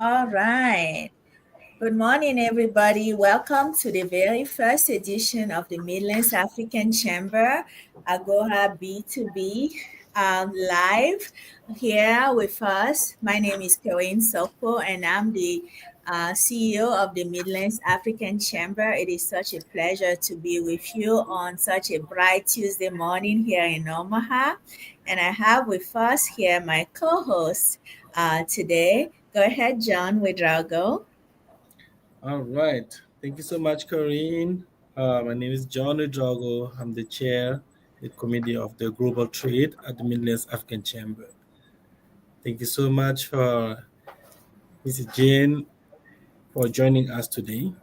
All right. Good morning, everybody. Welcome to the very first edition of the Midlands African Chamber Agora B2B live here with us. My name is Karine Sokpoh, and I'm the CEO of the Midlands African Chamber. It is such a pleasure to be with you on such a bright Tuesday morning here in Omaha. And I have with us here my co-host today. Go ahead, John Ouedraogo. All right. Thank you so much, Karine. My name is John Ouedraogo. I'm the chair, the committee of the Global Trade at the Midlands African Chamber. Thank you so much for Mrs. Jane for joining us today.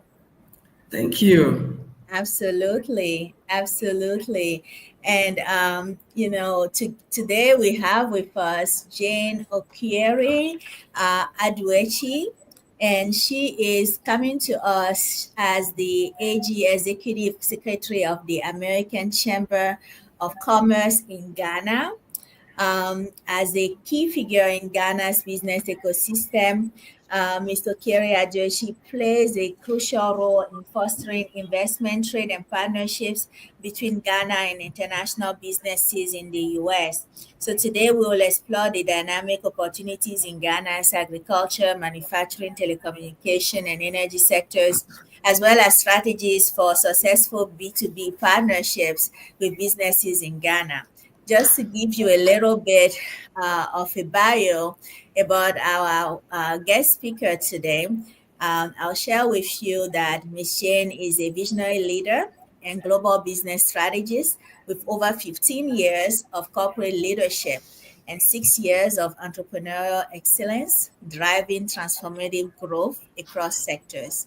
Thank you. Absolutely, absolutely. And today we have with us Jane Okyere-Aduachie, and she is coming to us as the AG Executive Secretary of the American Chamber of Commerce in Ghana. As a key figure in Ghana's business ecosystem, Mr. Okyere-Aduachie plays a crucial role in fostering investment, trade, and partnerships between Ghana and international businesses in the US. So today we will explore the dynamic opportunities in Ghana's agriculture, manufacturing, telecommunication, and energy sectors, as well as strategies for successful B2B partnerships with businesses in Ghana. Just to give you a little bit of a bio about our guest speaker today, I'll share with you that Ms. Jane is a visionary leader and global business strategist with over 15 years of corporate leadership and 6 years of entrepreneurial excellence, driving transformative growth across sectors.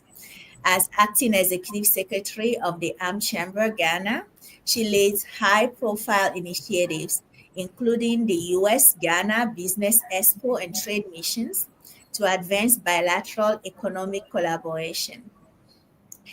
As acting executive secretary of the ARM Chamber Ghana, she leads high-profile initiatives, including the US-Ghana Business Expo and Trade Missions, to advance bilateral economic collaboration.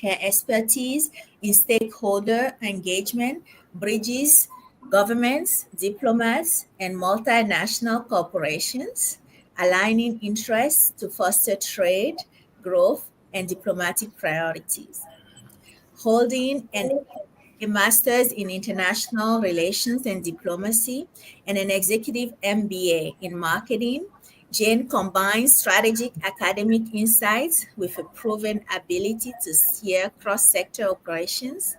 Her expertise in stakeholder engagement bridges governments, diplomats, and multinational corporations, aligning interests to foster trade, growth, and diplomatic priorities. Holding a master's in international relations and diplomacy and an executive MBA in marketing, Jane combines strategic academic insights with a proven ability to steer cross-sector operations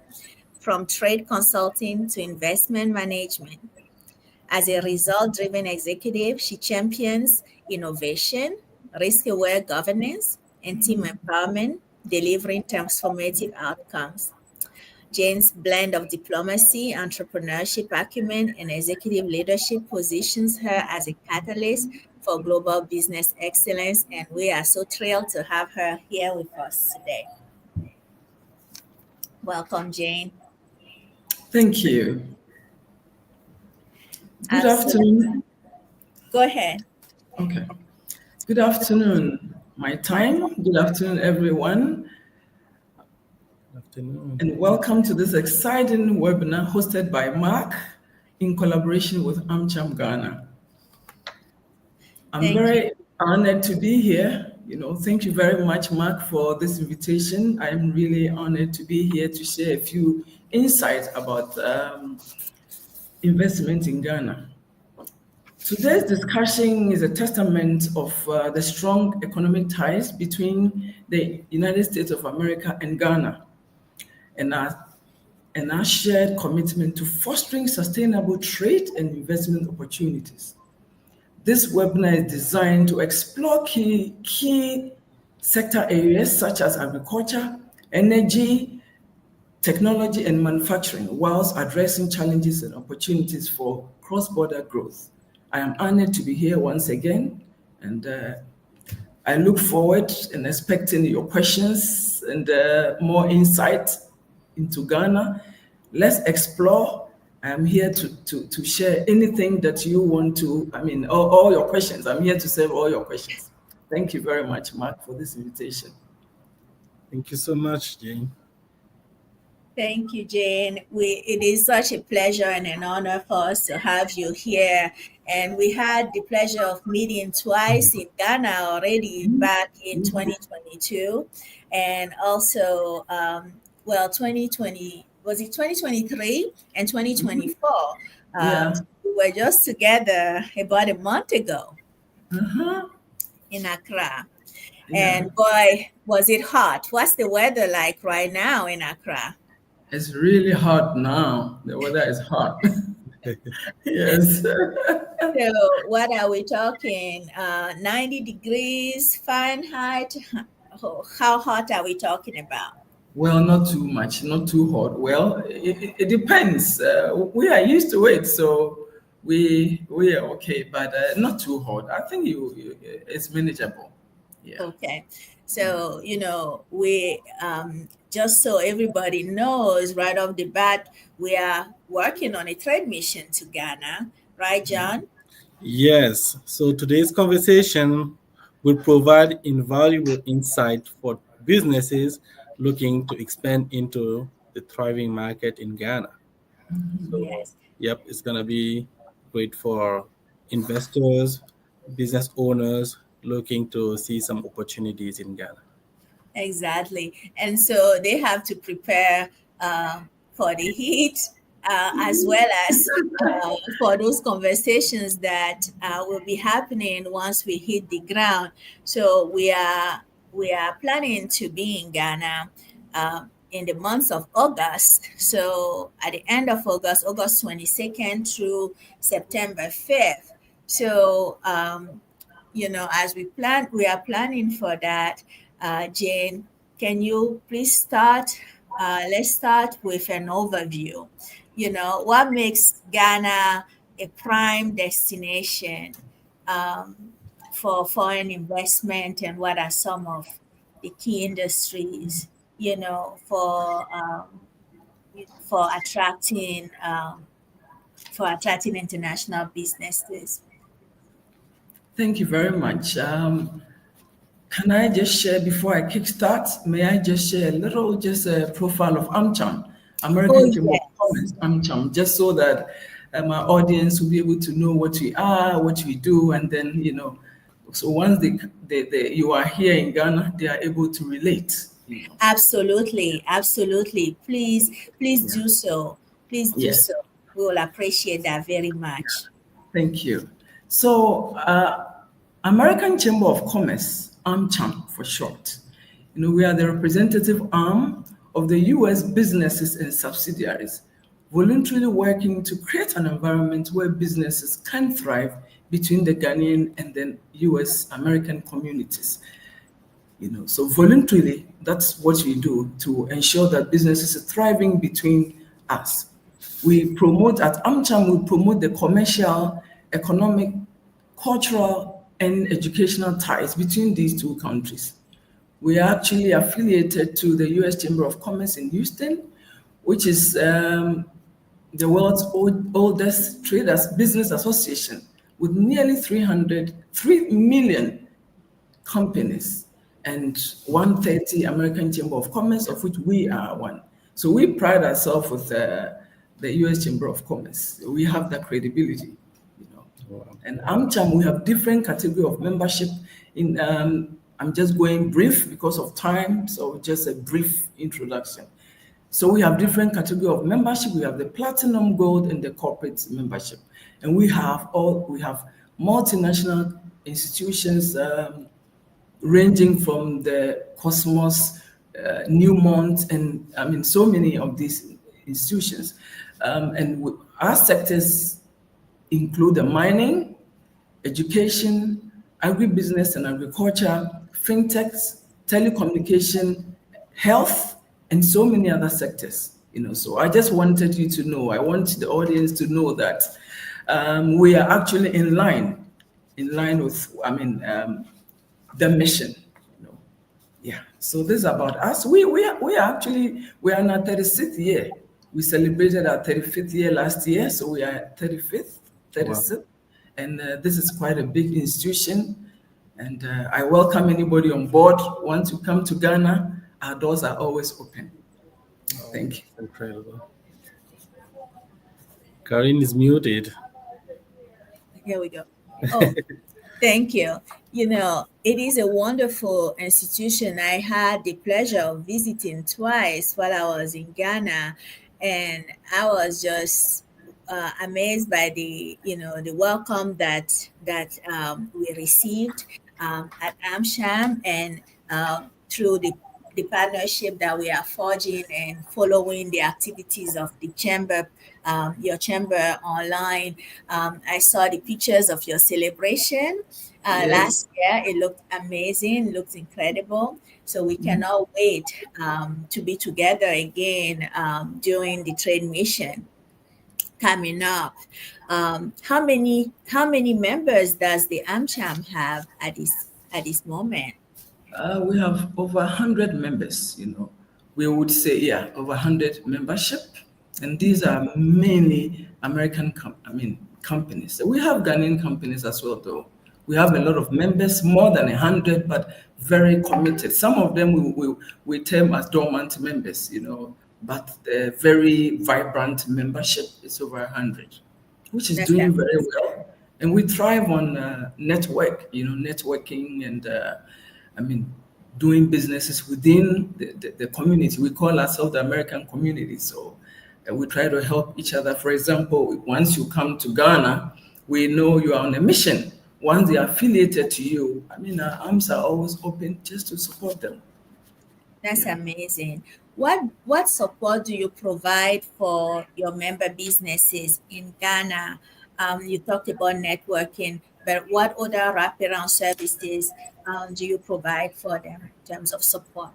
from trade consulting to investment management. As a result-driven executive, she champions innovation, risk-aware governance, and team empowerment, delivering transformative outcomes. Jane's blend of diplomacy, entrepreneurship acumen, and executive leadership positions her as a catalyst for global business excellence, and we are so thrilled to have her here with us today. Welcome, Jane. Thank you. Good Absolutely. afternoon. Go ahead. Okay. Good afternoon, my time. Good afternoon, everyone. Good afternoon. And welcome to this exciting webinar hosted by Mark in collaboration with AmCham Ghana. I'm Thank very honored to be here. Thank you very much, Mark, for this invitation. I'm really honored to be here to share a few insights about investment in Ghana. Today's discussion is a testament of the strong economic ties between the United States of America and Ghana, and our shared commitment to fostering sustainable trade and investment opportunities. This webinar is designed to explore key sector areas such as agriculture, energy, technology, and manufacturing, whilst addressing challenges and opportunities for cross-border growth. I am honored to be here once again, and I look forward and expecting your questions and more insight into Ghana. Let's explore. I'm here to share anything that you want to, all your questions. I'm here to serve all your questions. Thank you very much, Mark, for this invitation. Thank you so much, Jane. Thank you, Jane. It is such a pleasure and an honor for us to have you here. And we had the pleasure of meeting twice in Ghana already back in 2022. And also, 2020, was it 2023 and 2024? Yeah. We were just together about a month ago Uh-huh. in Accra. Yeah. And boy, was it hot. What's the weather like right now in Accra? It's really hot now. The weather is hot. Yes. So, what are we talking? 90 degrees Fahrenheit? How hot are we talking about? Well, not too much, not too hot. Well, it depends. We are used to it, so we are okay, but not too hot. I think it's manageable. Yeah. Okay. So, we just so everybody knows right off the bat, we are working on a trade mission to Ghana, right, John? Yes, so today's conversation will provide invaluable insight for businesses looking to expand into the thriving market in Ghana. So, Yes. yep, it's going to be great for investors, business owners looking to see some opportunities in Ghana. Exactly. And so they have to prepare for the heat as well as for those conversations that will be happening once we hit the ground. So we are planning to be in Ghana in the month of August. So at the end of August, August 22nd through September 5th. So as we are planning for that. Jane, can you please start? Let's start with an overview. What makes Ghana a prime destination um, for foreign investment, and what are some of the key industries, for attracting international businesses? Thank you very much. Can I just share before I kickstart? May I just share a little, just a profile of AmCham, Oh, American Chamber of yes. Commerce, AmCham, just so that my audience will be able to know what we are, what we do, and then so once you are here in Ghana, they are able to relate. Absolutely, absolutely. Please Yeah. do so. Please do Yes. so. We will appreciate that very much. Thank you. So, American Chamber of Commerce, AmCham for short. We are the representative arm of the U.S. businesses and subsidiaries, voluntarily working to create an environment where businesses can thrive between the Ghanaian and the U.S. American communities. So voluntarily, that's what we do to ensure that businesses are thriving between us. We promote at AmCham, we promote the commercial, economic, cultural, and educational ties between these two countries. We are actually affiliated to the U.S. Chamber of Commerce in Houston, which is the world's oldest traders business association with nearly 3 million companies and 130 American Chamber of Commerce, of which we are one. So we pride ourselves with the U.S. Chamber of Commerce. We have that credibility. Wow. And AmCham, we have different category of membership. I'm just going brief because of time, so just a brief introduction. So we have different category of membership. We have the platinum, gold, and the corporate membership, and we have multinational institutions. Ranging from the Cosmos, Newmont, and I mean, so many of these institutions. Our sectors include the mining, education, agribusiness and agriculture, fintechs, telecommunication, health, and so many other sectors. So I just wanted you to know, I want the audience to know that we are actually in line with, the mission. Yeah. So this is about us. We are in our 36th year. We celebrated our 35th year last year, so we are 35th, Wow. 36th, and this is quite a big institution. And I welcome anybody on board. Once you come to Ghana, our doors are always open. Oh, Thank you. that's incredible. Karine is muted. Here we go. Oh, thank you. It is a wonderful institution. I had the pleasure of visiting twice while I was in Ghana, and I was just amazed by the welcome that we received at AmSham, and through the partnership that we are forging and following the activities of the chamber, your chamber online. I saw the pictures of your celebration Yes. last year. It looked amazing, looked incredible. So we cannot wait to be together again during the trade mission coming up. How many members does the AmCham have at this moment? We have over 100 members, We would say, yeah, over 100 membership. And these are mainly American, companies. We have Ghanaian companies as well, though. We have a lot of members, more than 100, but very committed. Some of them we term as dormant members, but the very vibrant membership is over 100, which is That's doing very amazing. well. And we thrive on networking and doing businesses within the community. We call ourselves the American community. So we try to help each other. For example, once you come to Ghana, we know you are on a mission. Once they are affiliated to you, our arms are always open just to support them. That's Yeah. amazing. What support do you provide for your member businesses in Ghana? You talked about networking, but what other wraparound services do you provide for them in terms of support?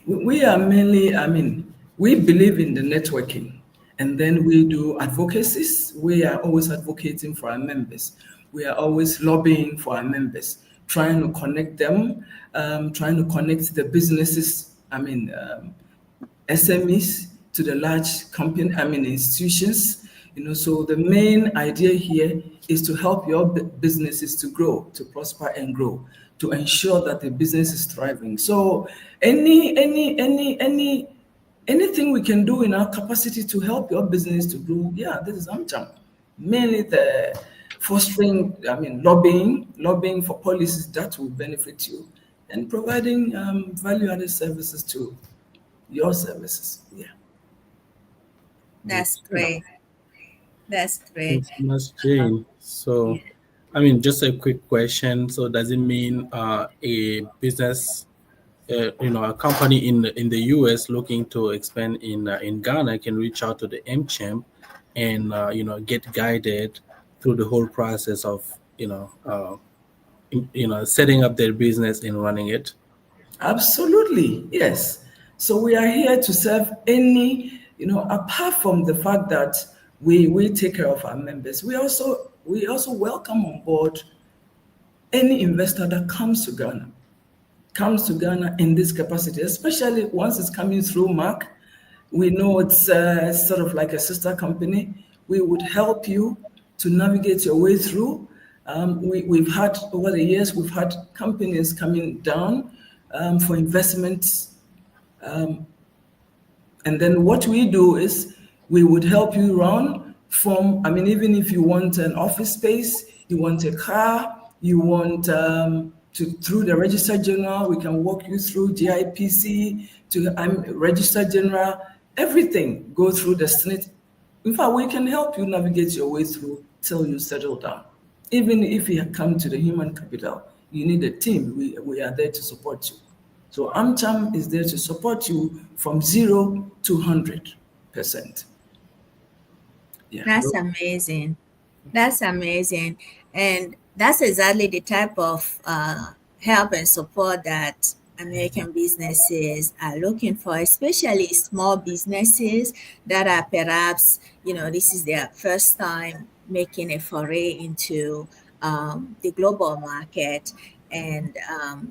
We are mainly, we believe in the networking, and then we do advocacies. We are always advocating for our members. We are always lobbying for our members, trying to connect them, trying to connect the businesses, SMEs to the large company, institutions. So the main idea here is to help your businesses to grow, to prosper and grow, to ensure that the business is thriving. So anything we can do in our capacity to help your business to grow, yeah, this is AmCham. Mainly the fostering, lobbying for policies that will benefit you, and providing value-added services to your services. Yeah. That's Okay. great. That's great. Thanks so much, Jane. So, Yeah. just a quick question. So, does it mean a business, a company in the US looking to expand in Ghana can reach out to the MChamp and get guided through the whole process of setting up their business and running it? Absolutely, yes. So we are here to serve any, apart from the fact that we take care of our members, we also welcome on board any investor that comes to Ghana in this capacity, especially once it's coming through Mark. We know it's sort of like a sister company. We would help you to navigate your way through. We've had, over the years, we've had companies coming down for investments. And then what we do is we would help you run from, even if you want an office space, you want a car, you want through the Register General, we can walk you through GIPC to Register General, everything go through the Senate. In fact, we can help you navigate your way through till you settle down. Even if you come to the human capital, you need a team. We are there to support you. So AmCham is there to support you from 0 to 100%. Yeah. That's amazing. That's amazing. And that's exactly the type of help and support that American businesses are looking for, especially small businesses that are perhaps, this is their first time making a foray into the global market, and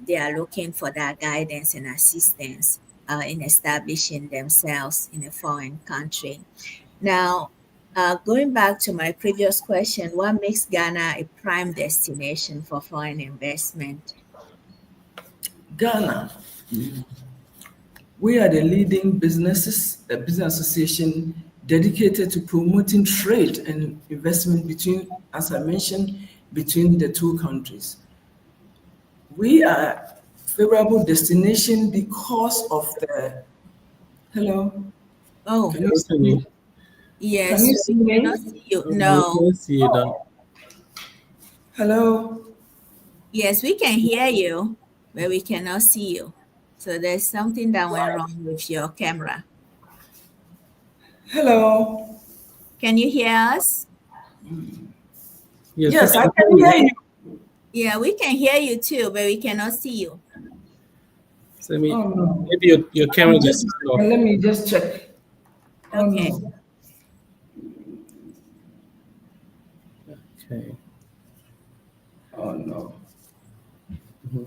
they are looking for that guidance and assistance in establishing themselves in a foreign country. Now, going back to my previous question, what makes Ghana a prime destination for foreign investment? Ghana, we are the leading business association dedicated to promoting trade and investment between, as I mentioned, between the two countries. We are favorable destination because of the, hello, Oh, can you see Anthony, me? Can you yes, see we cannot me? see you. we No. can see it. Hello, Yes, we can hear you, but we cannot see you. So there's something that went wrong with your camera. hello. Can you hear us? Yes, we Yes, I can can hear you. hear you. Yeah, we can hear you too, but we cannot see you. So Oh no. maybe your camera got Just a turned off. second, let me just check. Oh Okay. no. Okay. Oh no. Mhm.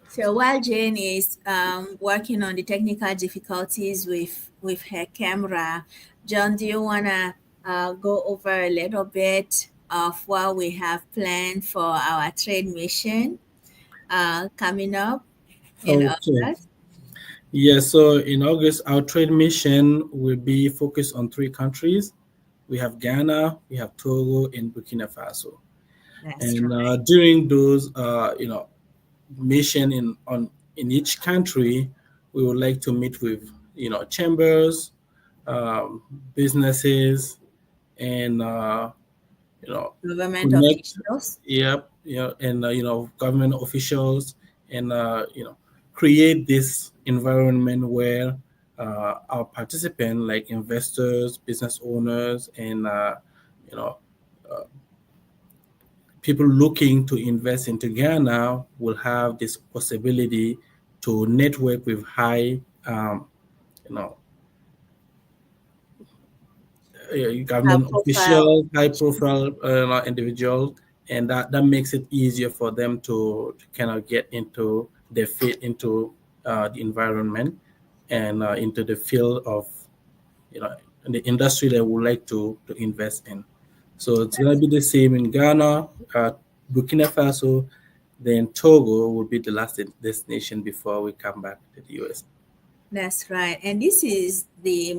So while Jane is working on the technical difficulties with her camera, John, do you wanna go over a little bit of what we have planned for our trade mission coming up in Okay. August? Yeah, so in August, our trade mission will be focused on three countries. We have Ghana, we have Togo, and Burkina Faso. That's And right. during those, mission in each country, we would like to meet with chambers, um, businesses, and Government connect. officials. Yep, and government officials, and create this environment where our participants, like investors, business owners, and you know people looking to invest into Ghana will have this possibility to network with you know, Our government profile. officials, high profile individuals, and that makes it easier for them to kind of get into their fit into the environment and into the field of you know the industry they would like to invest in. So it's gonna be the same in Ghana, Burkina Faso, then Togo will be the last destination before we come back to the US. That's right. And this is the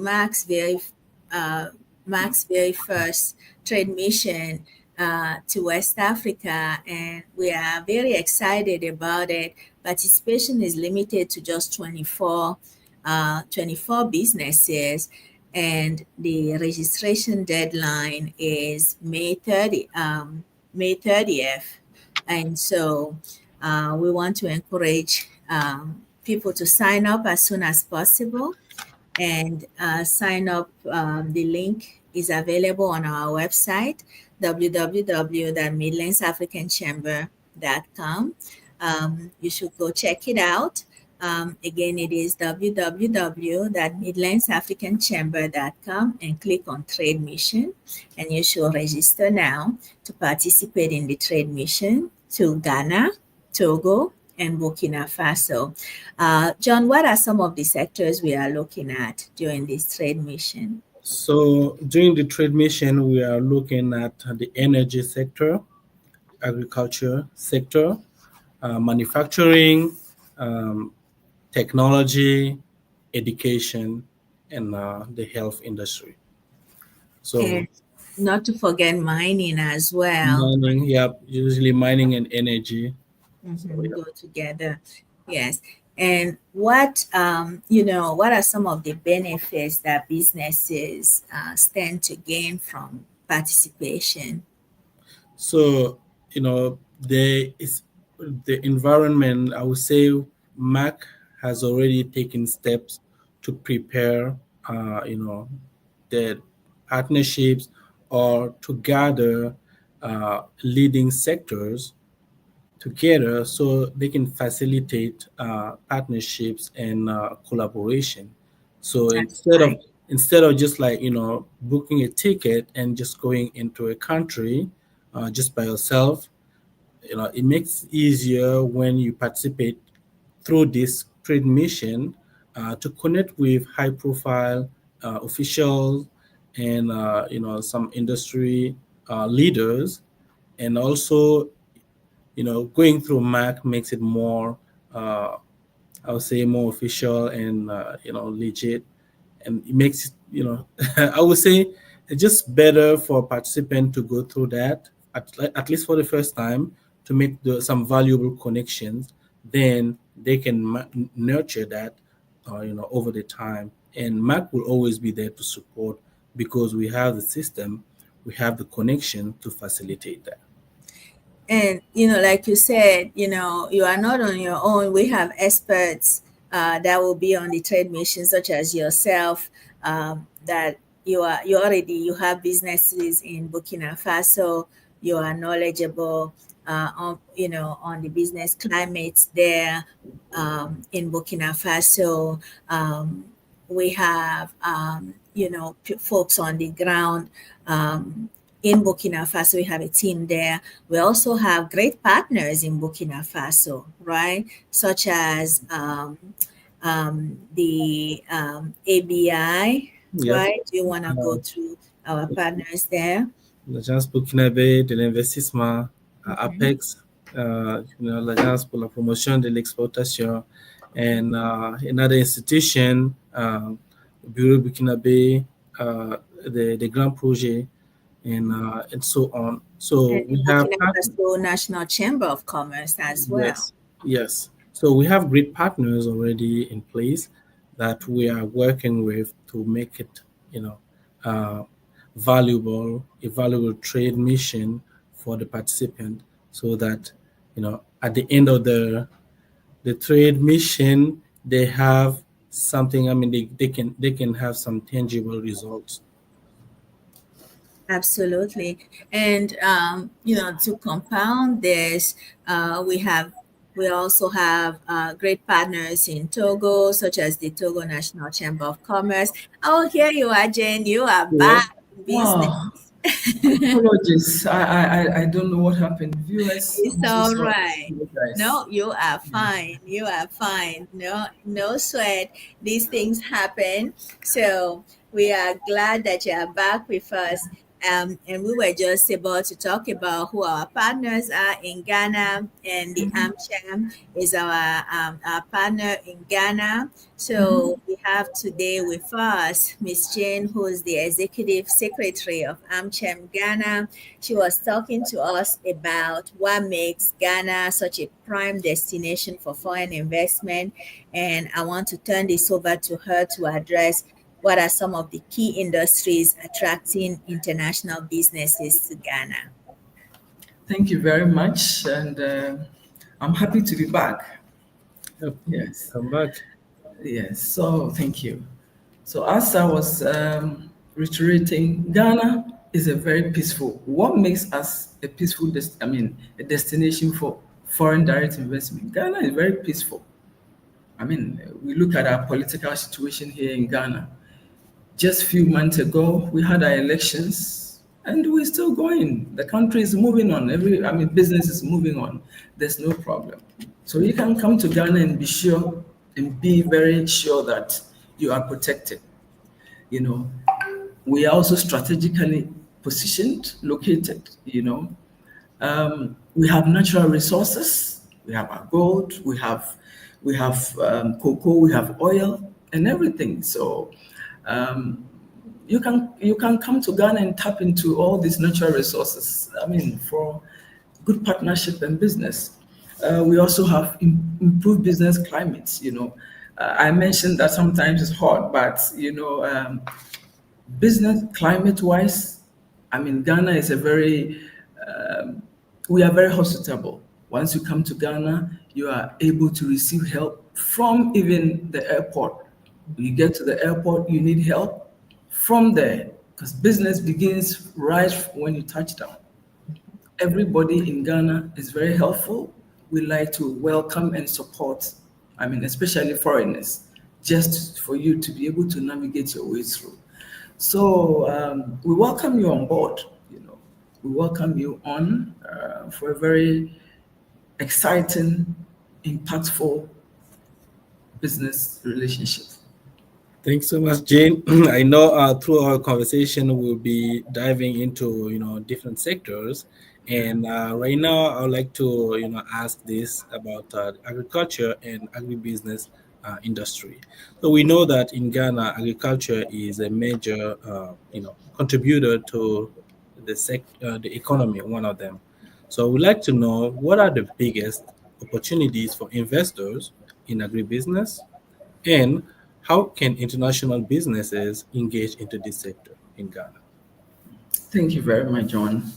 uh, Mark's very first trade mission to West Africa, and we are very excited about it. Participation is limited to just 24 businesses, and the registration deadline is May 30th. And so we want to encourage people to sign up as soon as possible and sign up. The link is available on our website, www.midlandsafricanchamber.com. You should go check it out. Again, it is www.midlandsafricanchamber.com and click on Trade Mission, and you should register now to participate in the trade mission to Ghana, Togo, and Burkina Faso. John, what are some of the sectors we are looking at during this trade mission? So during the trade mission, we are looking at the energy sector, agriculture sector, manufacturing, um, technology, education, and the health industry. So And not to forget mining as well. mining, yeah, usually mining and energy. So Mhm, yeah. go together. Yes. And what are some of the benefits that businesses stand to gain from participation? So there is the environment. I would say Mac has already taken steps to prepare, the partnerships or to gather leading sectors together so they can facilitate partnerships and collaboration. So That's instead of right. instead of just like booking a ticket and just going into a country just by yourself, it makes it easier when you participate through this trade mission to connect with high profile officials and some industry leaders, and also going through Mac makes it more uh, I would say, more official and legit, and it makes it, I would say it's just better for a participant to go through that at least for the first time to make some valuable connections. Then they can nurture that, over the time. And Mac will always be there to support because we have the system, we have the connection to facilitate that. And like you said, you are not on your own. We have experts that will be on the trade mission, such as yourself. That you have businesses in Burkina Faso. You are knowledgeable on the business climate there in Burkina Faso. We have folks on the ground. In Burkina Faso, we have a team there. We also have great partners in Burkina Faso, right? Such as the ABI, Yep. right? Do you want to go Uh, through our partners there? L'Agence burkinabé de l'investissement, Mhm. APEX, l'Agence pour la promotion de l'exportation, and another institution, Bureau burkinabé, the Grand Projet, and so on. And So the we have Burkina partners. Faso National Chamber of Commerce as well. Yes, yes. So we have great partners already in place that we are working with to make it, you know, uh, a valuable trade mission for the participant, so that, at the end of the trade mission, they have something. I mean, they can have some tangible results. Absolutely. And, to compound this, we also have great partners in Togo, such as the Togo National Chamber of Commerce. Oh, here you are, Jane. You are Yes. back in business. Oh, apologies. I don't know what happened. Viewers, It's I'm so all sorry. right. You guys. No, you are fine. You are fine. No, no sweat. These things happen. So we are glad that you are back with us. And we were just about to talk about who our partners are in Ghana, and the AmCham is our partner in Ghana. So we have today with us Miss Jane, who is the executive secretary of AmCham Ghana. She was talking to us about what makes Ghana such a prime destination for foreign investment. And I want to turn this over to her to address what are some of the key industries attracting international businesses to Ghana. Thank you very much, and I'm happy to be back. Yep. Yes, Come back. yes. So thank you. So as I was reiterating, Ghana is a very peaceful. What makes us a peaceful? A destination for foreign direct investment. Ghana is very peaceful. I mean, we look at our political situation here in Ghana. Just a few months ago, we had our elections, and we're still going. The country is moving on. Business is moving on. There's no problem. So you can come to Ghana and be sure and be very sure that you are protected. You know, we are also strategically positioned, located. We have natural resources. We have our gold. We have cocoa. We have oil and everything. So you can come to Ghana and tap into all these natural resources. I mean, for good partnership and business. We also have improved business climates. I mentioned that sometimes it's hot, but business climate wise, I mean, Ghana is we are very hospitable. Once you come to Ghana, you are able to receive help from even the airport. You get to the airport, you need help from there, because business begins right when you touch down. Everybody in Ghana is very helpful. We like to welcome and support, especially foreigners, just for you to be able to navigate your way through. So we welcome you on board. We welcome you on for a very exciting, impactful business relationship. Thanks so much, Jane. I know through our conversation we'll be diving into different sectors, And right now, I would like to ask this about agriculture and agribusiness industry. So we know that in Ghana, agriculture is a major contributor to the economy, one of them. So we'd like to know what are the biggest opportunities for investors in agribusiness, and how can international businesses engage into this sector in Ghana? Thank you very much, John.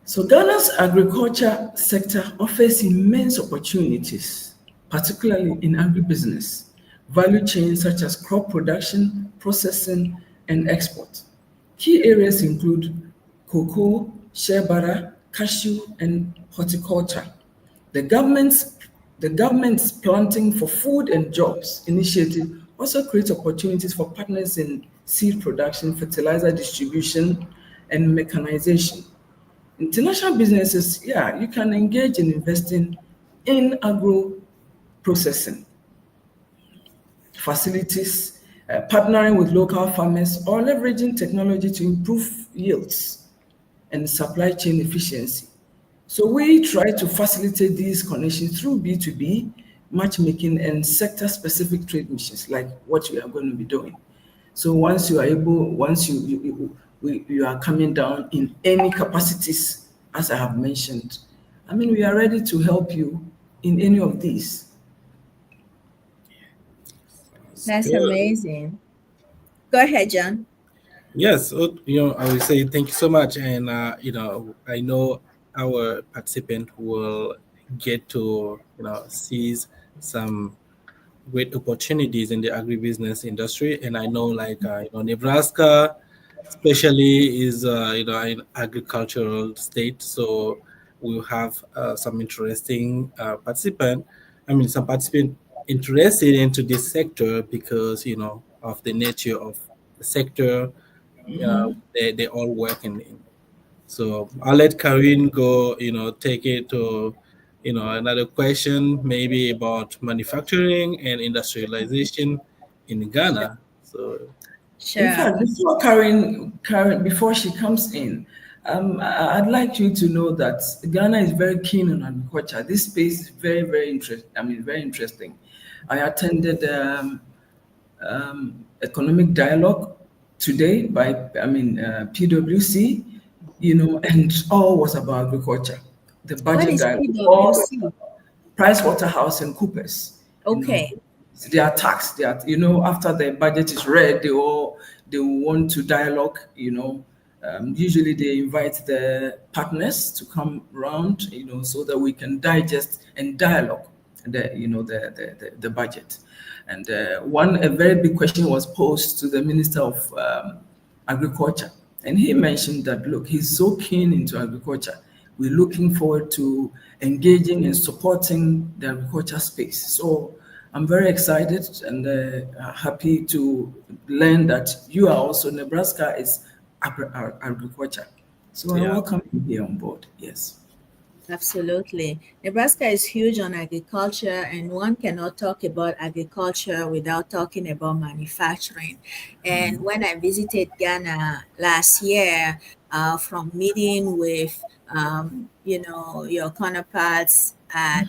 So Ghana's agriculture sector offers immense opportunities, particularly in agribusiness, value chains such as crop production, processing, and export. Key areas include cocoa, shea butter, cashew, and horticulture. The government's the government's Planting for Food and Jobs initiative also creates opportunities for partners in seed production, fertilizer distribution, and mechanization. International businesses, yeah, you can engage in investing in agro processing facilities, partnering with local farmers, or leveraging technology to improve yields and supply chain efficiency. So we try to facilitate these connections through B2B, matchmaking, and sector-specific trade missions, like what we are going to be doing. So once you are able, once you are coming down in any capacities, as I have mentioned, I mean, we are ready to help you in any of these. Sounds That's good. amazing. Go ahead, John. Yes, I will say thank you so much, and I know our participant will get to seize some great opportunities in the agribusiness industry, and I know like Nebraska, especially is an agricultural state, so we'll have some interesting participant. I mean, some participant interested into this sector because of the nature of the sector they all work in. So I'll let Karine go, take it to, another question, maybe about manufacturing and industrialization in Ghana. So In Sure. fact, before Karen, before she comes in, I'd like you to know that Ghana is very keen on agriculture. This space is very, very interesting. I mean, very interesting. I attended economic dialogue today by, PwC, and all was about agriculture. The What budget is dialogue, all PwC? Price Waterhouse and Coopers, Okay. they are taxed. They are, after the budget is read, they will want to dialogue. Usually they invite the partners to come around, so that we can digest and dialogue the budget. And a very big question was posed to the Minister of Agriculture, and he mentioned that look, he's so keen into agriculture. We're looking forward to engaging and supporting the agriculture space. So I'm very excited and happy to learn that you are also Nebraska is agriculture. So I yeah, welcome you here on board. Yes. Absolutely. Nebraska is huge on agriculture, and one cannot talk about agriculture without talking about manufacturing. And when I visited Ghana last year, from meeting with, your counterparts at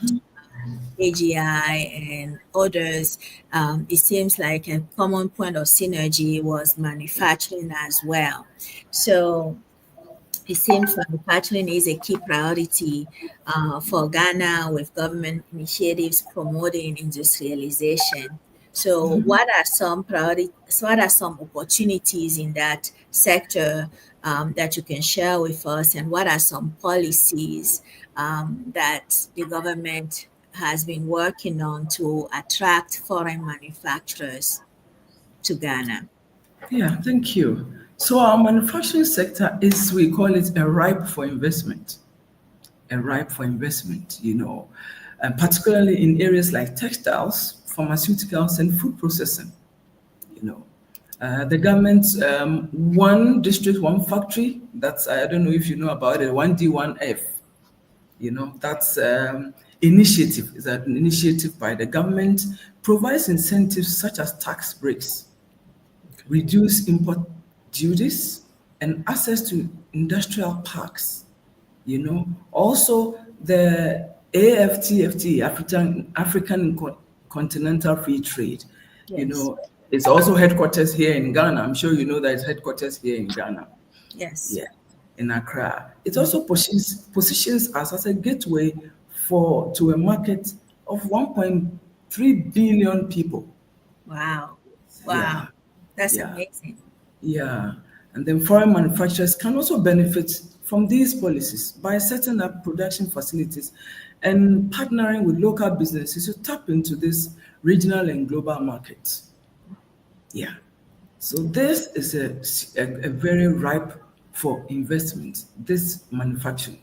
AGI and others, it seems like a common point of synergy was manufacturing as well. So it seems manufacturing is a key priority for Ghana with government initiatives promoting industrialization. So, what are some priority? What are some opportunities in that sector that you can share with us, and what are some policies that the government has been working on to attract foreign manufacturers to Ghana? Yeah, thank you. So our manufacturing sector is, we call it a ripe for investment. Ripe for investment, and particularly in areas like textiles, pharmaceuticals, and food processing. You know, the government's one district, one factory. That's, I don't know if you know about it. 1D1F. That's initiative is an initiative by the government, provides incentives such as tax breaks, reduce import duties, and access to industrial parks. Also the AFTFT, African Continental Free Trade, Yes. it's also headquarters here in Ghana. I'm sure you know that it's headquarters here in Ghana. Yes. Yeah, in Accra. It also positions us as a gateway to a market of 1.3 billion people. Wow. Wow. Yeah, That's yeah. amazing. Yeah, and then foreign manufacturers can also benefit from these policies by setting up production facilities and partnering with local businesses to tap into these regional and global markets. Yeah, so this is a very ripe for investment, this manufacturing.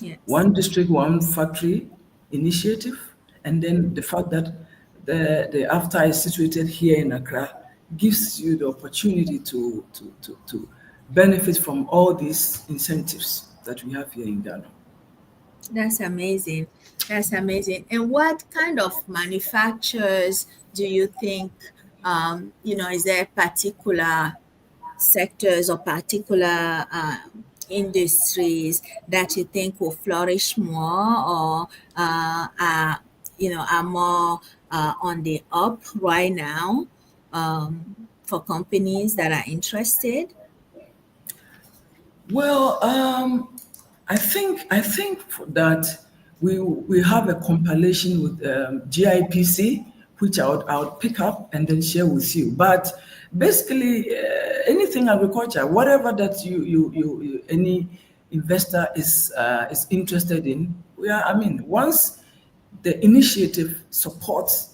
Yes. One district, one factory initiative, and then the fact that the AFTA is situated here in Accra gives you the opportunity to benefit from all these incentives that we have here in Ghana. That's amazing. That's amazing. And what kind of manufacturers do you think, is there particular sectors or particular industries that you think will flourish more or are more on the up right now for companies that are interested? Well, I think that we have a compilation with GIPC, which I would pick up and then share with you. But basically, anything agriculture, whatever that any investor is interested in, once the initiative supports,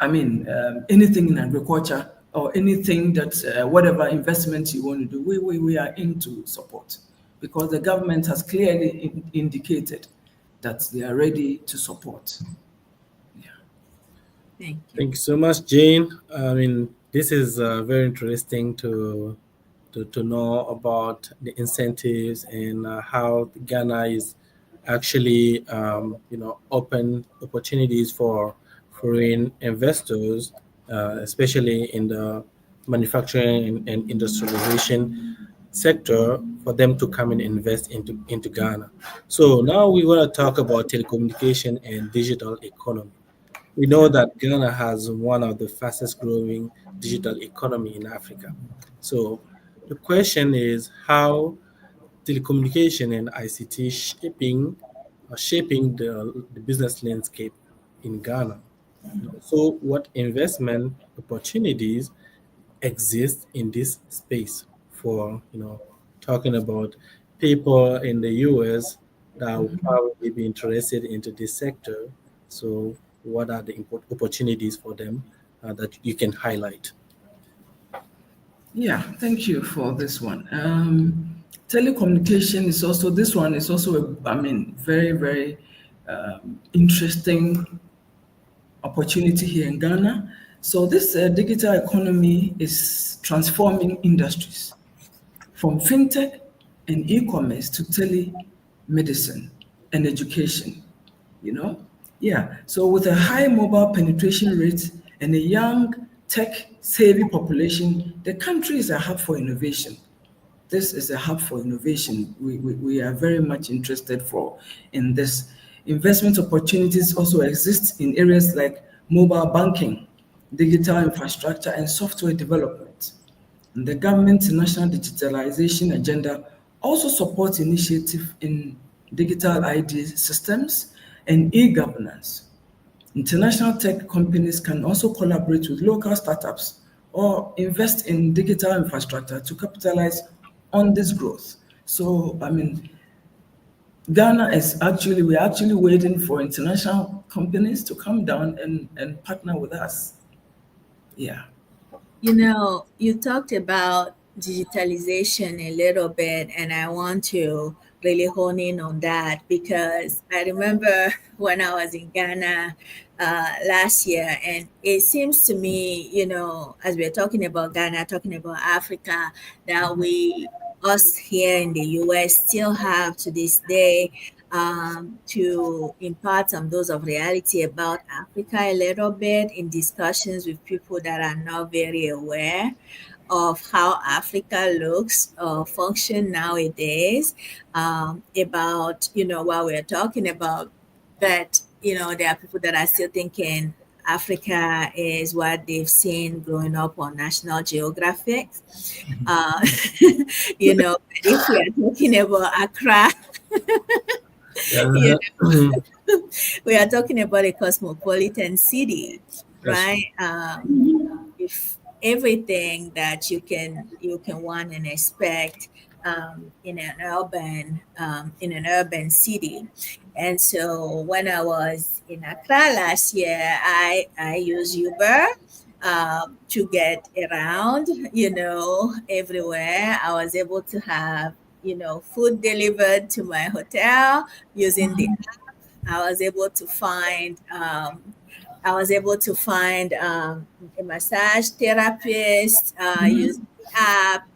anything in agriculture or anything that whatever investment you want to do, we are into support because the government has clearly indicated that they are ready to support. Yeah. Thank you. Thank you so much, Jane. This is very interesting to know about the incentives and how Ghana is actually, open opportunities for foreign investors, especially in the manufacturing and industrialization sector, for them to come and invest into Ghana. So now we want to talk about telecommunication and digital economy. We know that Ghana has one of the fastest growing digital economy in Africa. So the question is how telecommunication and ICT shaping the business landscape in Ghana. So what investment opportunities exist in this space for talking about people in the US that will probably be interested into this sector. So what are the opportunities for them that you can highlight? Yeah, thank you for this one. Telecommunication is also this one is also very very interesting opportunity here in Ghana. So this digital economy is transforming industries from fintech and e-commerce to telemedicine and education. You know, yeah. So with a high mobile penetration rate and a young tech-savvy population, the country is a hub for innovation. This is a hub for innovation. We are very much interested in this. Investment opportunities also exist in areas like mobile banking, digital infrastructure, and software development. And the government's national digitalization agenda also supports initiative in digital ID systems and e-governance. International tech companies can also collaborate with local startups or invest in digital infrastructure to capitalize on this growth. So, Ghana we're actually waiting for international companies to come down and partner with us. Yeah. You talked about digitalization a little bit, and I want to really hone in on that because I remember when I was in Ghana last year, and it seems to me, as we're talking about Ghana, talking about Africa, that us here in the US, still have to this day to impart some dose of reality about Africa a little bit in discussions with people that are not very aware of how Africa looks or function nowadays, about, what we're talking about, that, there are people that are still thinking Africa is what they've seen growing up on National Geographic. Uh, if we are talking about Accra, you Yeah. we are talking about a cosmopolitan city, That's true. right? If everything that you can want and expect, in an urban city. And so when I was in Accra last year, I used Uber to get around, everywhere. I was able to have, food delivered to my hotel using the I was able to find a massage therapist using the app.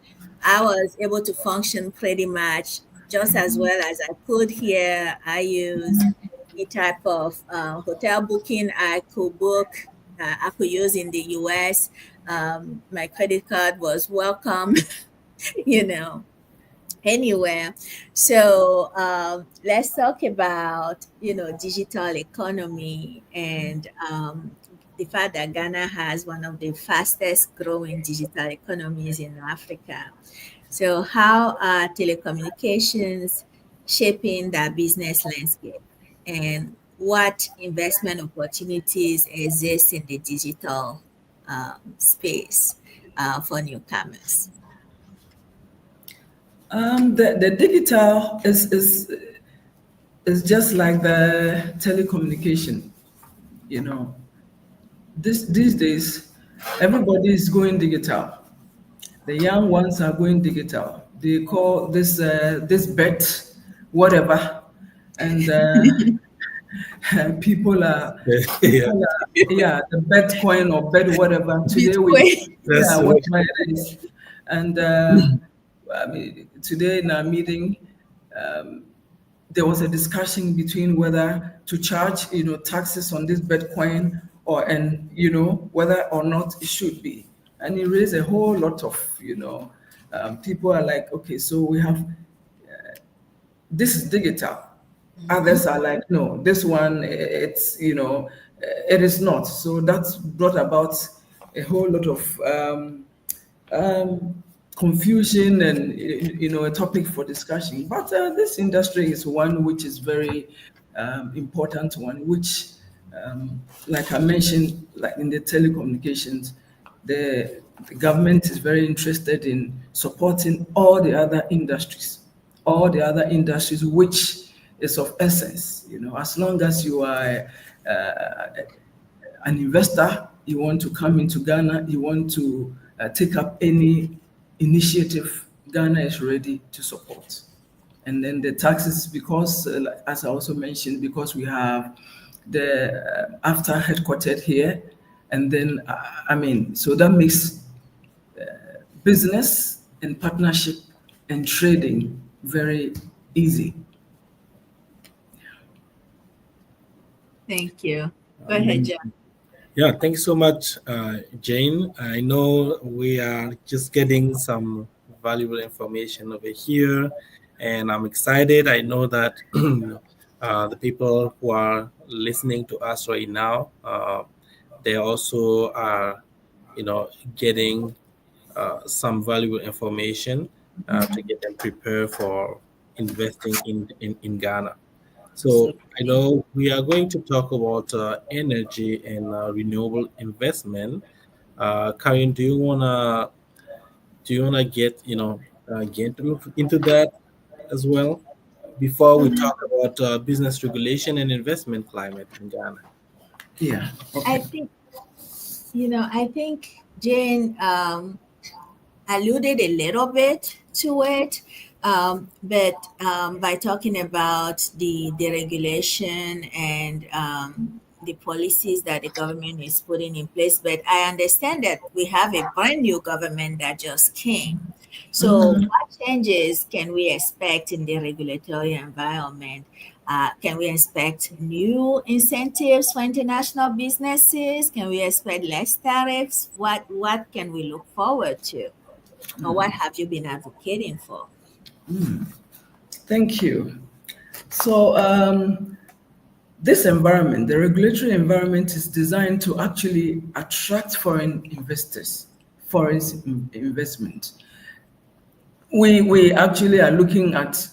I was able to function pretty much just as well as I could here. I use the type of hotel booking I could book. I could use in the US. My credit card was welcome, you know anywhere. So let's talk about digital economy and the fact that Ghana has one of the fastest growing digital economies in Africa. So how are telecommunications shaping that business landscape, and what investment opportunities exist in the digital space for newcomers? The digital is just like the telecommunication. You know, these days, everybody is going digital. The young ones are going digital. They call this bet whatever, and people are Yeah, yeah, the Bitcoin or bet whatever. Today we Bitcoin. yeah that's right. whatever it is, and I mean today in our meeting there was a discussion between whether to charge taxes on this Bitcoin or and whether or not it should be, and it raised a whole lot of people are like, okay, so we have this is digital. Others are like, no, this one, it's, it is not. So that's brought about a whole lot of confusion and, a topic for discussion. But this industry is one which is very important one, which, like I mentioned, like in the telecommunications, the government is very interested in supporting all the other industries, which is of essence. As long as you are an investor, you want to come into Ghana, you want to take up any initiative, Ghana is ready to support. And then the taxes, because, like, as I also mentioned, because we have the after headquartered here, and then I mean, so that makes business and partnership and trading very easy. Thank you. Go ahead, Um, John. yeah, thank you so much, Jane. I know we are just getting some valuable information over here, and I'm excited. I know that the people who are listening to us right now, they also are, getting some valuable information to get them prepared for investing in Ghana. So I Absolutely. know we are going to talk about energy and renewable investment. Karin, do you wanna get into that as well before we talk about business regulation and investment climate in Ghana? Yeah. I Okay. think, Jane alluded a little bit to it, but by talking about the deregulation and the policies that the government is putting in place. But I understand that we have a brand new government that just came. So, what changes can we expect in the regulatory environment? Can we expect new incentives for international businesses? Can we expect less tariffs? What can we look forward to? or what have you been advocating for? Thank you. So, this environment, the regulatory environment, is designed to actually attract foreign investors, foreign investment. We actually are looking at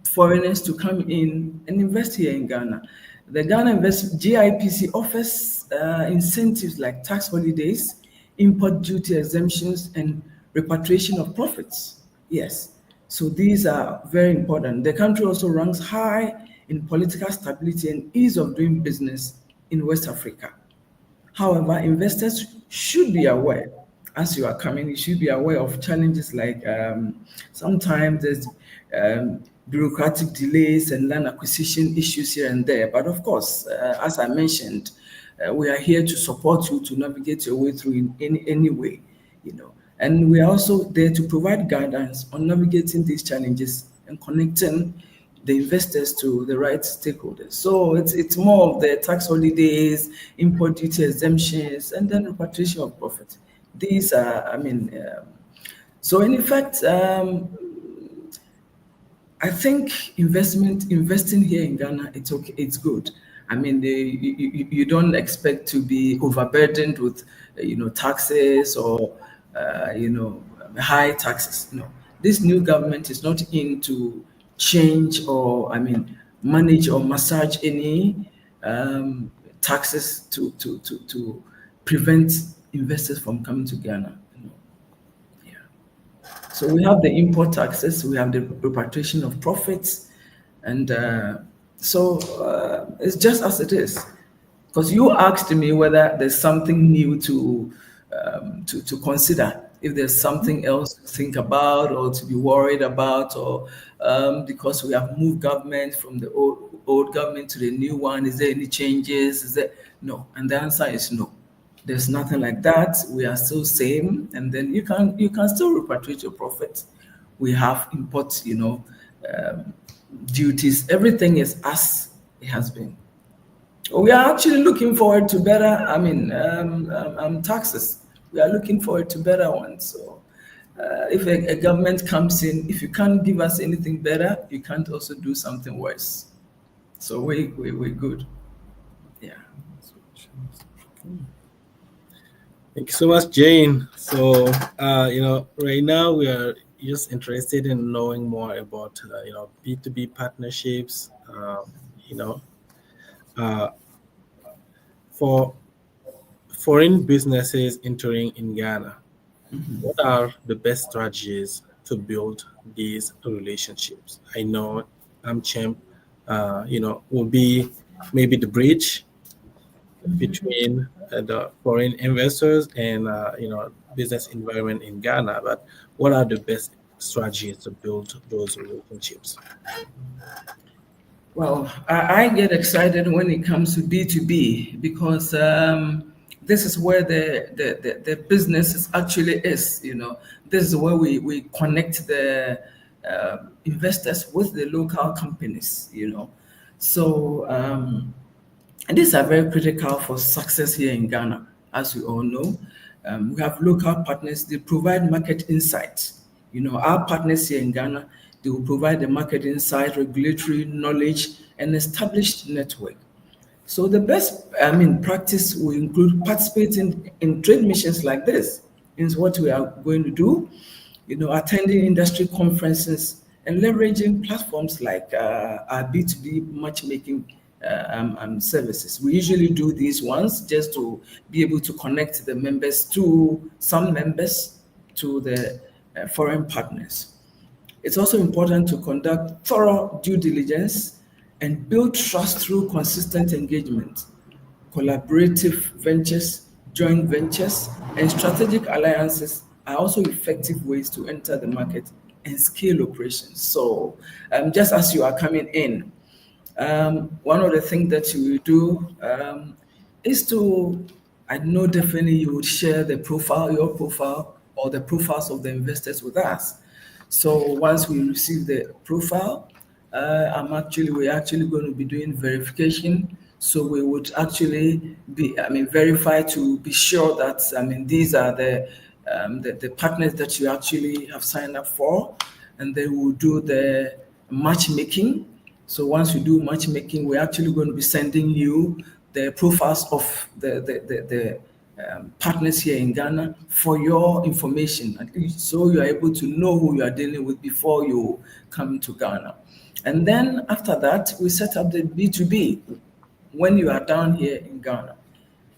foreigners to come in and invest here in Ghana. The Ghana GIPC offers incentives like tax holidays, import duty exemptions, and repatriation of profits. Yes. So these are very important. The country also ranks high in political stability and ease of doing business in West Africa. However, investors should be aware, as you are coming, you should be aware of challenges like sometimes there's bureaucratic delays and land acquisition issues here and there. But of course, as I mentioned, we are here to support you to navigate your way through in any way, you know. And we are also there to provide guidance on navigating these challenges and connecting the investors to the right stakeholders. So it's more of the tax holidays, import duty exemptions, and then repatriation of profit. These are, so in effect, I think investing here in Ghana, it's okay, it's good. I mean, you don't expect to be overburdened with, taxes or, high taxes. No, this new government is not into change or, manage or massage any taxes to prevent investors from coming to Ghana. So we have the import taxes, we have the repatriation of profits, and it's just as it is. Because you asked me whether there's something new to consider, if there's something else to think about or to be worried about, or because we have moved government from the old government to the new one, is there any changes? Is there no? And the answer is no. There's nothing like that. We are still same, and then you can still repatriate your profits. We have import, duties. Everything is as it has been. We are actually looking forward to better. Taxes. We are looking forward to better ones. So, if a government comes in, if you can't give us anything better, you can't also do something worse. So we're good. Yeah. Thank you so much, Jane. So, right now we are just interested in knowing more about, B2B partnerships, for foreign businesses entering in Ghana. What are the best strategies to build these relationships? I know AmCham, will be maybe the bridge between the foreign investors and business environment in Ghana. But what are the best strategies to build those relationships? Well, I get excited when it comes to B2B because this is where the business actually is. This is where we connect the investors with the local companies. So and these are very critical for success here in Ghana, as we all know. We have local partners, they provide market insights. Our partners here in Ghana, they will provide the market insight, regulatory knowledge, and established network. So the best, practice will include participating in trade missions like this, is what we are going to do, attending industry conferences and leveraging platforms like our B2B matchmaking services. We usually do these ones just to be able to connect the members to some members to the foreign partners. It's also important to conduct thorough due diligence and build trust through consistent engagement. Collaborative ventures, joint ventures, and strategic alliances are also effective ways to enter the market and scale operations. So just as you are coming in, one of the things that you will do is to, I know definitely you would share your profile, or the profiles of the investors with us. So once we receive the profile, we're actually going to be doing verification. So we would actually be, verify to be sure that, these are the the partners that you actually have signed up for, and then we'll do the matchmaking. So once we do matchmaking, we're actually going to be sending you the profiles of the partners here in Ghana for your information, so you are able to know who you are dealing with before you come to Ghana. And then after that, we set up the B2B when you are down here in Ghana.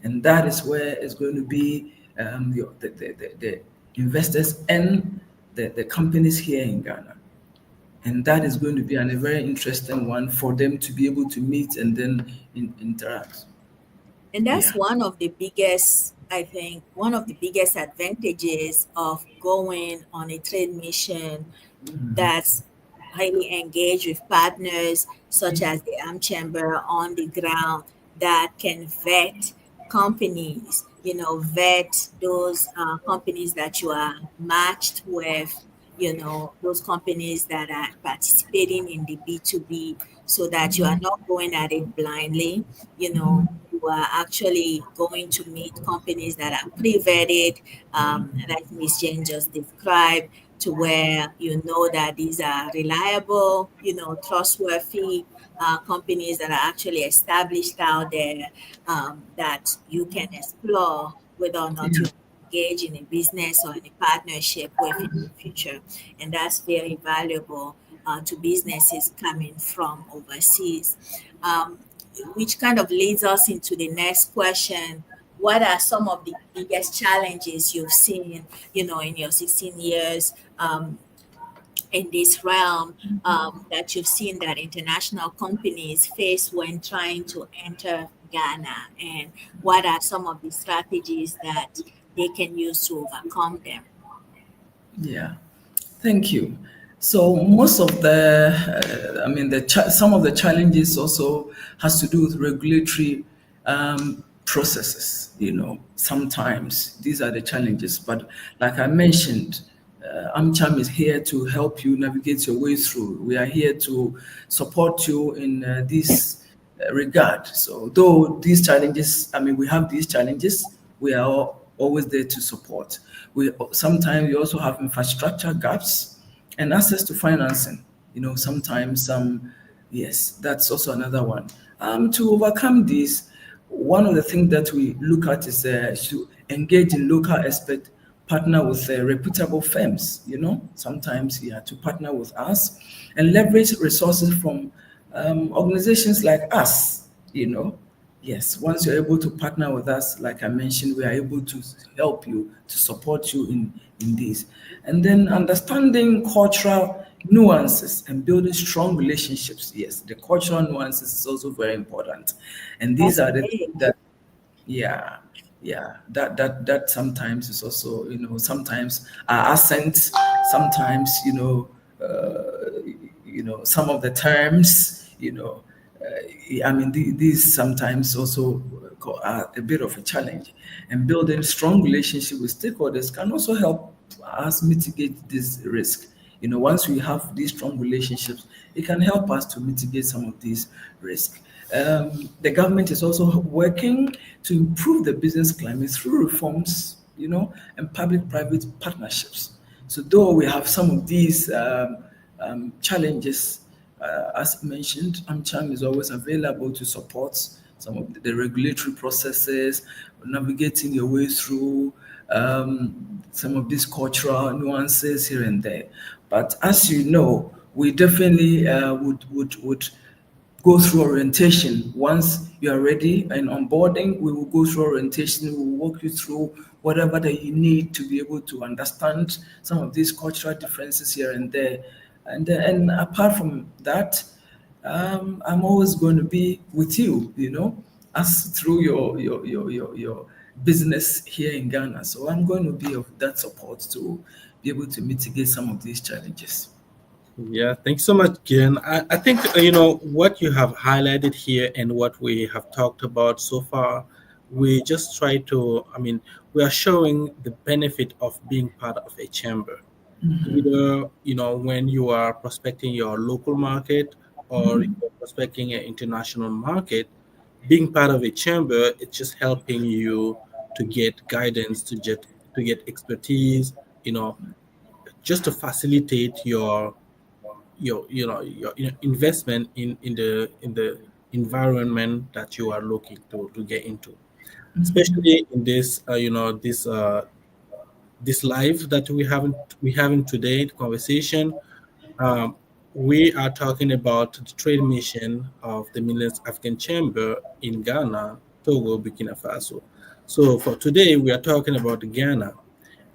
And that is where it's going to be the investors and the companies here in Ghana. And that is going to be a very interesting one for them to be able to meet and then interact. And that's Yeah. one of the biggest, I think, one of the biggest advantages of going on a trade mission that's highly engaged with partners such as the AM Chamber on the ground that can vet companies, vet those companies that you are matched with, those companies that are participating in the B2B, so that you are not going at it blindly. You are actually going to meet companies that are pre-vetted, like Miss Jane just described, to where you know that these are reliable, trustworthy companies that are actually established out there, that you can explore whether or not you engage in a business or in a partnership with in the future. And that's very valuable to businesses coming from overseas. Which kind of leads us into the next question. What are some of the biggest challenges you've seen, in your 16 years in this realm, that you've seen that international companies face when trying to enter Ghana? And what are some of the strategies that they can use to overcome them? Yeah. Thank you. So most of the, some of the challenges also has to do with regulatory processes. Sometimes these are the challenges, but like I mentioned, AmCham is here to help you navigate your way through. We are here to support you in this regard. So though these challenges, we have these challenges, we are always there to support. Sometimes we also have infrastructure gaps and access to financing. Sometimes yes, that's also another one. To overcome this, one of the things that we look at is to engage in local aspect, partner with reputable firms. Sometimes you have to partner with us and leverage resources from organizations like us. Yes, once you're able to partner with us, like I mentioned, we are able to help you, to support you in this. And then understanding cultural nuances and building strong relationships. Yes, the cultural nuances is also very important. And these That's are the big. things that, yeah, yeah, that sometimes is also, sometimes our accent, sometimes, some of the terms, these sometimes also are a bit of a challenge. And building strong relationship with stakeholders can also help us mitigate this risk. Once we have these strong relationships, it can help us to mitigate some of these risks. The government is also working to improve the business climate through reforms, and public-private partnerships. So though we have some of these challenges, as mentioned, AmCham is always available to support some of the regulatory processes, navigating your way through some of these cultural nuances here and there. But as you know, we definitely would go through orientation. Once you are ready and onboarding, we will go through orientation. We will walk you through whatever that you need to be able to understand some of these cultural differences here and there. And apart from that, I'm always going to be with you, as through your business here in Ghana. So I'm going to be of that support to be able to mitigate some of these challenges. Yeah, thanks so much, Jen. I think what you have highlighted here and what we have talked about so far. We just try to. We are showing the benefit of being part of a chamber. Either when you are prospecting your local market or you're prospecting an international market, being part of a chamber, it's just helping you to get guidance, to get expertise, just to facilitate your investment in the environment that you are looking to get into, especially in this life that we having today, the conversation. um, we are talking about the trade mission of the Midlands African Chamber in Ghana, Togo, Burkina Faso. So for today, we are talking about Ghana.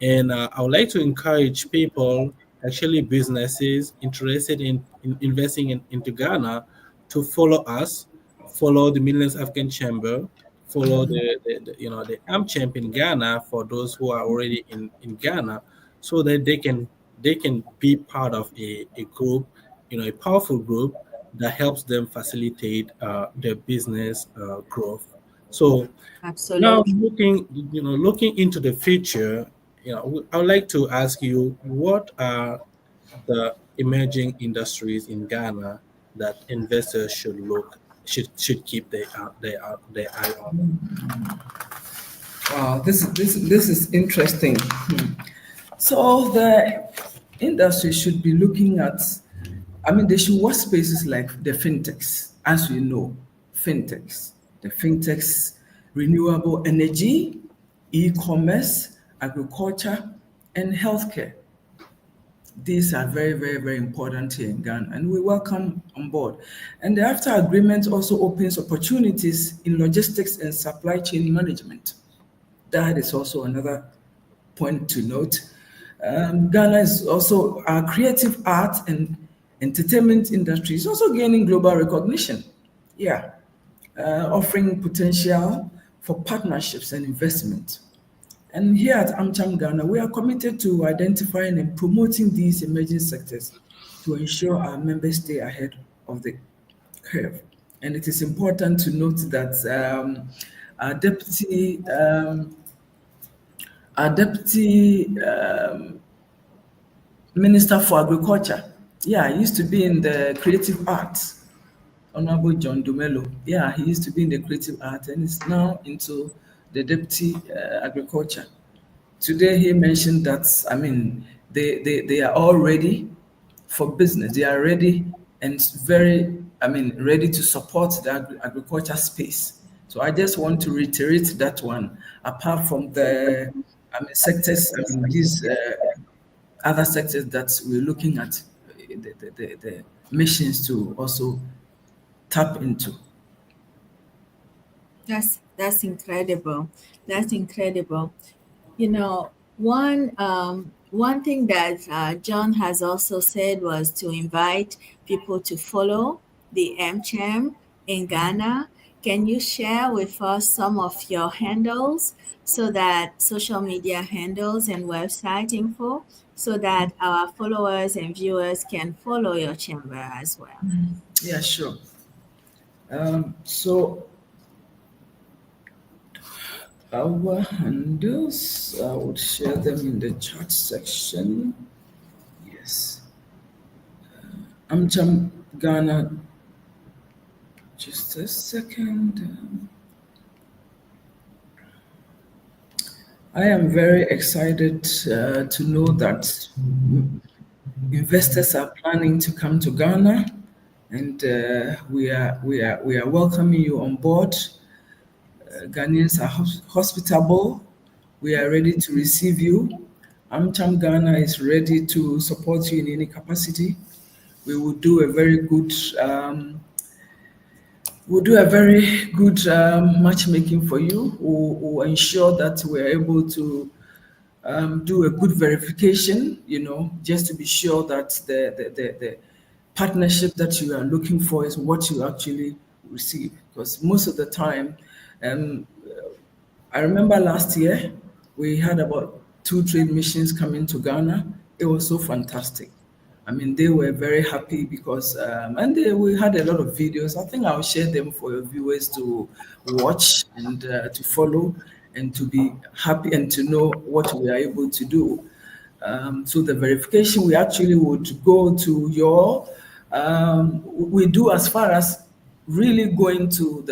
And I would like to encourage people, actually businesses interested in investing into Ghana, to follow us, follow the Midlands African Chamber, follow the AmChamp in Ghana for those who are already in Ghana, so that they can be part of a group, a powerful group that helps them facilitate their business growth. So now, Absolutely. looking into the future, I would like to ask you, what are the emerging industries in Ghana that investors should keep their eye on? Wow, this is interesting. So the industry should be looking at, I mean, they should watch spaces like the fintechs, as we know, the fintechs, renewable energy, e-commerce, agriculture, and healthcare. These are very, very, very important here in Ghana, and we welcome on board. And the AFTA agreement also opens opportunities in logistics and supply chain management. That is also another point to note. Ghana is also our creative art and entertainment industry is also gaining global recognition. Yeah, offering potential for partnerships and investment. And here at AmCham Ghana, we are committed to identifying and promoting these emerging sectors to ensure our members stay ahead of the curve. And it is important to note that our deputy Minister for Agriculture. Yeah, he used to be in the creative arts. Honorable John Dumelo. Yeah, he used to be in the creative art and is now into the deputy agriculture. Today he mentioned that, I mean, they are all ready for business. They are ready and very, I mean, ready to support the agriculture space. So I just want to reiterate that one. Apart from the, I mean, sectors, I mean, these other sectors that we're looking at, the missions to also tap into. That's incredible. That's incredible. One thing that John has also said was to invite people to follow the MCHAM in Ghana. Can you share with us some of your handles, so that social media handles and website info, so that our followers and viewers can follow your chamber as well? Yeah, sure. So our handles, I would share them in the chat section. Yes. Amcham Ghana. Just a second. I am very excited to know that investors are planning to come to Ghana, and we are welcoming you on board. Ghanaians are hospitable. We are ready to receive you. AmCham Ghana is ready to support you in any capacity. We will do a very good matchmaking for you. We'll ensure that we're able to do a good verification, just to be sure that the partnership that you are looking for is what you actually receive. Because most of the time, I remember last year we had about 2 trade missions coming to Ghana. It was so fantastic. I mean, they were very happy because, we had a lot of videos. I think I'll share them for your viewers to watch and to follow and to be happy and to know what we are able to do. So the verification, we actually would go to we do as far as really going to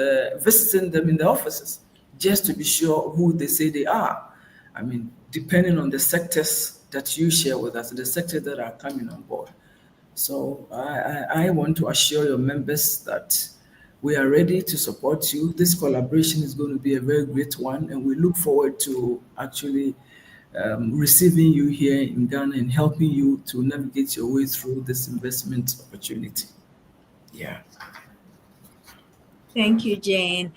visiting them in the offices, just to be sure who they say they are. I mean, depending on the sectors that you share with us, the sectors that are coming on board. So I want to assure your members that we are ready to support you. This collaboration is going to be a very great one, and we look forward to actually receiving you here in Ghana and helping you to navigate your way through this investment opportunity. Yeah. Thank you, Jane.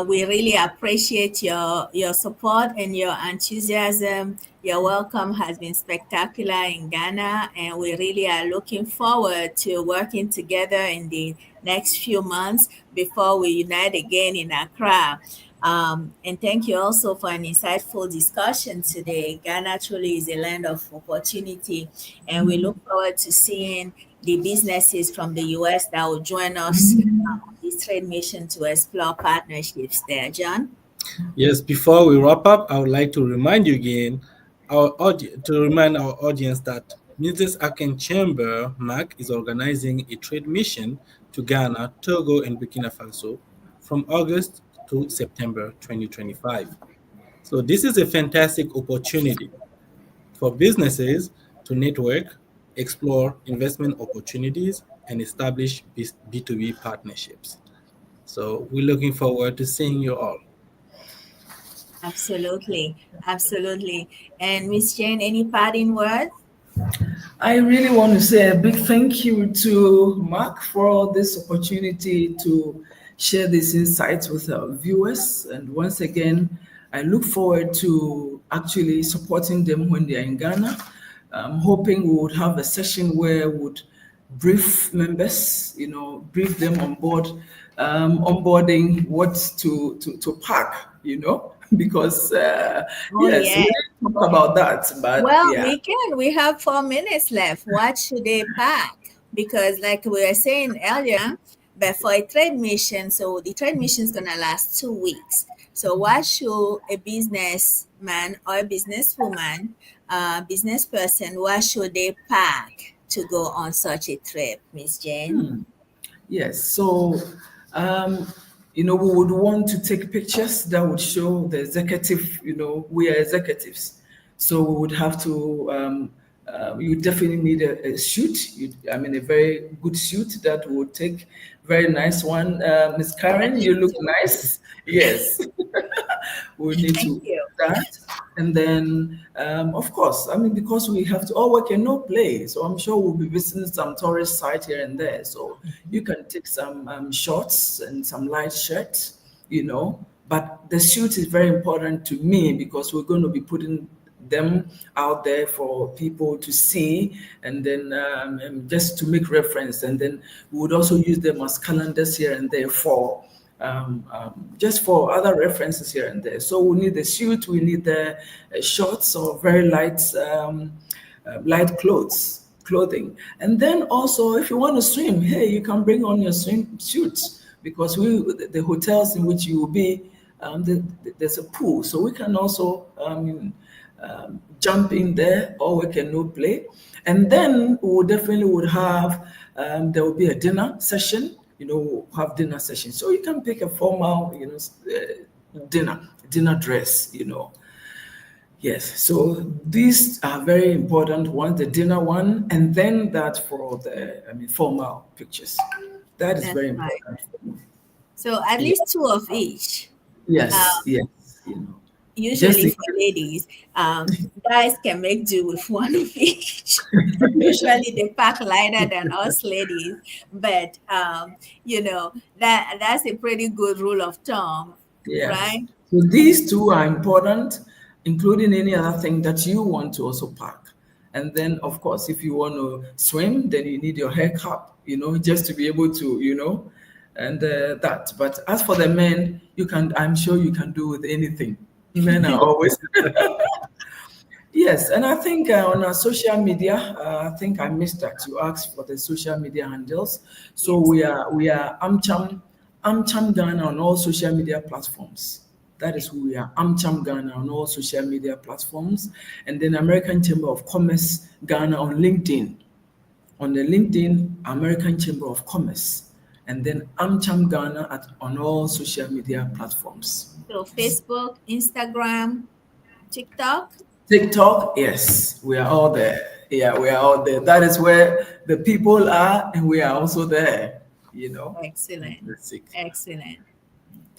We really appreciate your support and your enthusiasm. Your welcome has been spectacular in Ghana, and we really are looking forward to working together in the next few months before we unite again in Accra. And thank you also for an insightful discussion today. Ghana truly is a land of opportunity, and we look forward to seeing the businesses from the US that will join us on this trade mission to explore partnerships there. John? Yes, before we wrap up, I would like to remind you again, to remind our audience that Midlands African Chamber (MAC) is organizing a trade mission to Ghana, Togo, and Burkina Faso from August to September 2025. So this is a fantastic opportunity for businesses to network, explore investment opportunities, and establish B2B partnerships. So we're looking forward to seeing you all. Absolutely. Absolutely. And Miss Jane, any parting words? I really want to say a big thank you to Mark for this opportunity to share these insights with our viewers. And once again, I look forward to actually supporting them when they are in Ghana. I'm hoping we would have a session where we would brief members, brief them on board, onboarding what to pack, because Oh, yes, we yeah. didn't talk about that, but Well, yeah. we can. We have 4 minutes left. What should they pack? Because, like we were saying earlier, but for a trade mission, so the trade mission is gonna last 2 weeks. So, what should a businessman or a businesswoman, business person, what should they pack to go on such a trip, Miss Jane? Yes, so um, we would want to take pictures that would show the executive. We are executives, so we would have to. You definitely need a suit. A very good suit that would take. Very nice one, Miss Karen. You look nice. Yes. We need Thank to do you. that. And then, of course, because we have to all work and no play. So I'm sure we'll be visiting some tourist site here and there. So you can take some shorts and some light shirts, But the suit is very important to me because we're going to be putting them out there for people to see and then and just to make reference. And then we would also use them as calendars here and there for just for other references here and there. So we need the suit, we need the shorts or very light clothing. And then also, if you want to swim, hey, you can bring on your swim suits because the hotels in which you will be, there's a pool, so we can also jump in there or we can no play. And then we definitely would have there will be a dinner session. Have dinner session. So you can pick a formal, dinner dress. Yes. So these are very important ones, the dinner one, and then that for the formal pictures. That is That's very right. important for me. So at Yeah. least two of each. Yes. Yes. Just Usually in for ladies, guys can make do with one of each. Usually they pack lighter than us ladies, but that's a pretty good rule of thumb, Yes. right? So these two are important, including any other thing that you want to also pack. And then, of course, if you want to swim, then you need your hair cap, just to be able to, and that. But as for the men, I'm sure you can do with anything. Men are always. Yes, and I think on our social media, I think I missed that. You asked for the social media handles. So Yes. we are AmCham Ghana on all social media platforms. That is who we are. AmCham Ghana on all social media platforms, and then American Chamber of Commerce Ghana on LinkedIn. On the LinkedIn, American Chamber of Commerce, and then AmCham Ghana on all social media platforms. So Facebook, Instagram, TikTok. TikTok, yes, we are all there. Yeah, we are all there. That is where the people are, and we are also there, you know. Excellent. Fantastic. Excellent.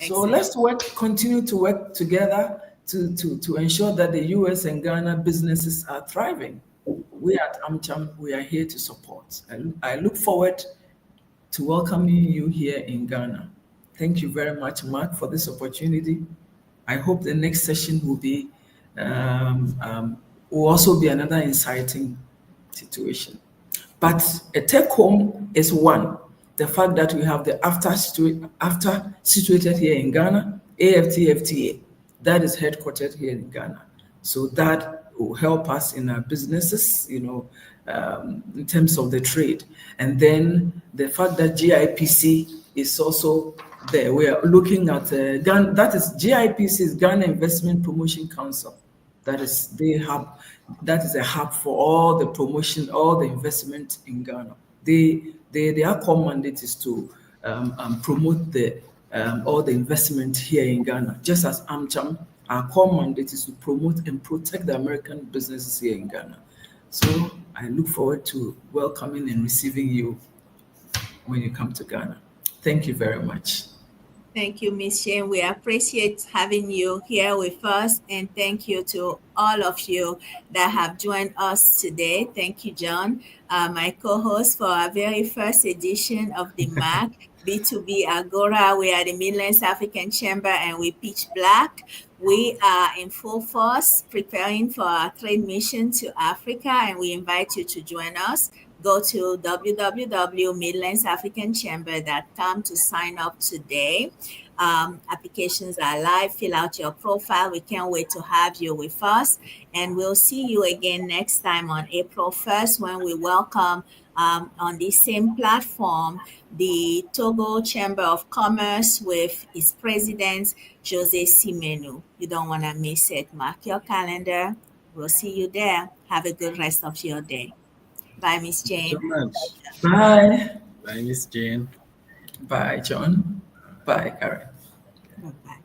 So Excellent. let's continue to work together to ensure that the US and Ghana businesses are thriving. We at AmCham, we are here to support. And I look forward to welcoming you here in Ghana. Thank you very much, Mark, for this opportunity. I hope the next session will also be another exciting situation. But a take home is one. The fact that we have the after situated here in Ghana, AFTFTA, that is headquartered here in Ghana. So that will help us in our businesses, in terms of the trade. And then the fact that GIPC is also there. We are looking at Ghana, that is GIPC is Ghana Investment Promotion Council. That is that is a hub for all the promotion, all the investment in Ghana. Their core mandate is to promote all the investment here in Ghana. Just as AmCham, our core mandate is to promote and protect the American businesses here in Ghana. So I look forward to welcoming and receiving you when you come to Ghana. Thank you very much. Thank you, Ms. Shane. We appreciate having you here with us, and thank you to all of you that have joined us today. Thank you, John, my co-host for our very first edition of the MAC B2B Agora. We are the Midlands African Chamber, and we pitch black. We are in full force preparing for our trade mission to Africa, and we invite you to join us. Go to www.midlandsafricanchamber.com to sign up today. Applications are live. Fill out your profile. We can't wait to have you with us. And we'll see you again next time on April 1st when we welcome on the same platform the Togo Chamber of Commerce with its president, Jose Simenu. You don't want to miss it. Mark your calendar. We'll see you there. Have a good rest of your day. Bye, Miss Thank you so Jane. much. Bye. Bye, Miss Jane. Bye, John. Bye, Karen. Bye-bye.